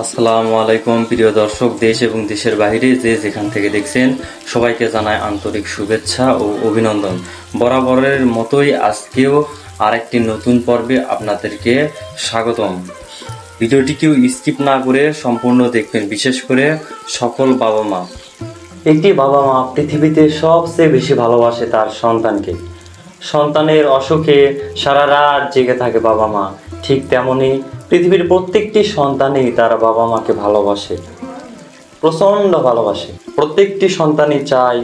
আসসালামু আলাইকুম প্রিয় দর্শক, দেশ এবং দেশের বাইরে যে যেখান থেকে দেখছেন সবাইকে জানাই আন্তরিক শুভেচ্ছা ও অভিনন্দন। বরাবরের মতোই আজকেও আরেকটি নতুন পর্বে আপনাদেরকে স্বাগতম। ভিডিওটি কেউ স্কিপ না করে সম্পূর্ণ দেখবেন, বিশেষ করে সকল বাবা মা। একটি বাবা মা পৃথিবীতে সবচেয়ে বেশি ভালোবাসে তার সন্তানকে। সন্তানের অসুখে সারা রাত জেগে থাকে বাবা মা, ঠিক তেমনি পৃথিবীর প্রত্যেকটি সন্তানই তার বাবা মাকে ভালোবাসে, প্রচণ্ড ভালোবাসে। প্রত্যেকটি সন্তানই চায়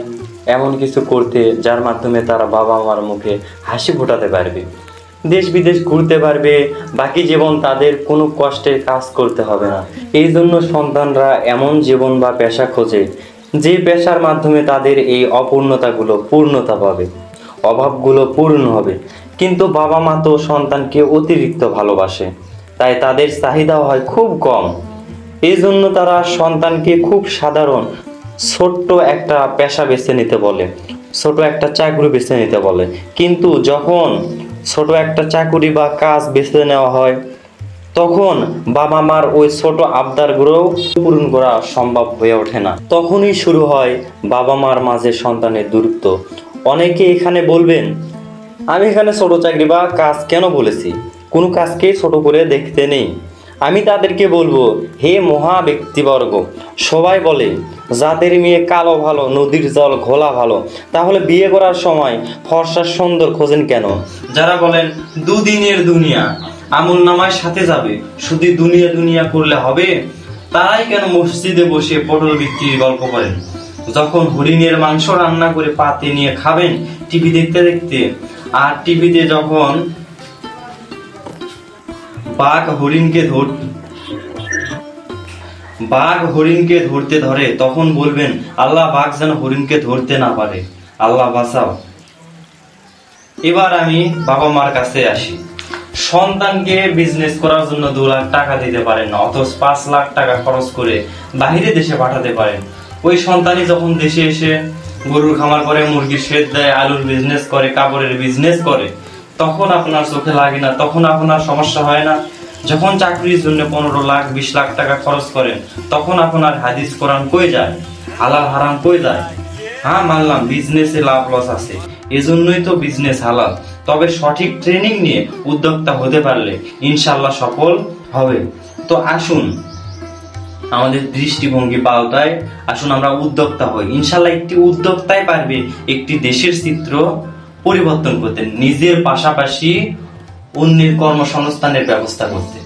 এমন কিছু করতে যার মাধ্যমে তারা বাবা মার মুখে হাসি ফোটাতে পারবে, দেশ বিদেশ ঘুরতে পারবে, বাকি জীবন তাদের কোনো কষ্টের কাজ করতে হবে না। এই জন্য সন্তানরা এমন জীবন বা পেশা খোঁজে যে পেশার মাধ্যমে তাদের এই অপূর্ণতাগুলো পূর্ণতা পাবে, অভাবগুলো পূর্ণ হবে। কিন্তু বাবা মা তো সন্তানকে অতিরিক্ত ভালোবাসে, তাই তাদের চাহিদা হয় খুব কম। এই জন্য তারা সন্তানকে খুব সাধারণ ছোট্ট একটা পেশা বেছে নিতে বলে, ছোট একটা চাকরি বেছে নিতে বলে। কিন্তু যখন ছোট একটা চাকরি বা কাজ বেছে নেওয়া হয়, তখন বাবা মার ওই ছোট আবদারগুলো পূরণ করা সম্ভব হয়ে ওঠে না। তখনই শুরু হয় বাবা মার মাঝে সন্তানের দূরত্ব। অনেকে এখানে বলবেন, আমি এখানে ছোট চাকরি বা কাজ কেন বলেছি? কোনো কাজকে ছোট করে দেখতে নেই। আমি তাদেরকে বলবো, হে মহা ব্যক্তিবর্গ, সবাই বলে যাদের মেয়ে কালো ভালো, নদীর জল ঘোলা ভালো, তাহলে বিয়ে করার সময় ফর্সা সুন্দর খোঁজেন কেন? যারা বলেন দুদিনের দুনিয়া আমল নামায় সাথে যাবে, শুধু দুনিয়া দুনিয়া করলে হবে, তারাই কেন মসজিদে বসে পটল বিক্রির গল্প করেন? যখন হরিণের মাংস রান্না করে পাতে নিয়ে খাবেন টিভি দেখতে দেখতে, আর টিভিতে যখন বাঘ হরিণকে ধরতে ধরে, তখন বলবেন আল্লাহ বাঘ যেন হরিণকে ধরতে না পারে, আল্লাহ বাঁচাও। এবার আমি বাবা মার কাছে আসি। সন্তানকে বিজনেস করার জন্য 2 লাখ টাকা দিতে পারেন না, অথচ 5 লাখ টাকা খরচ করে বাহিরে দেশে পাঠাতে পারেন। ওই সন্তানই যখন দেশে এসে গরুর খামার করে, মুরগির শেড দেয়, আলুর বিজনেস করে, কাপড়ের বিজনেস করে, তখন আপনার চোখে লাগে না? তখন আপনার সমস্যা হয় না? যখন চাকরির জন্য 15 লাখ 20 লাখ টাকা খরচ করেন, তখন আপনার হাদিস কোরআন কই যায়, হালাল হারাম কই যায়? হ্যাঁ, মানলাম বিজনেসে লাভ লস আছে, এজন্যই তো বিজনেস হালাল। তবে সঠিক ট্রেনিং নিয়ে উদ্যোক্তা হতে পারলে ইনশাল্লাহ সফল হবে। তো আসুন আমাদের দৃষ্টিভঙ্গি পাল্টায়, আসুন আমরা উদ্যোক্তা হই। ইনশাল্লাহ একটি উদ্যোক্তাই পারবে একটি দেশের চিত্র পরিবর্তন করতে, নিজের পাশাপাশি অন্যের কর্মসংস্থানের ব্যবস্থা করতে।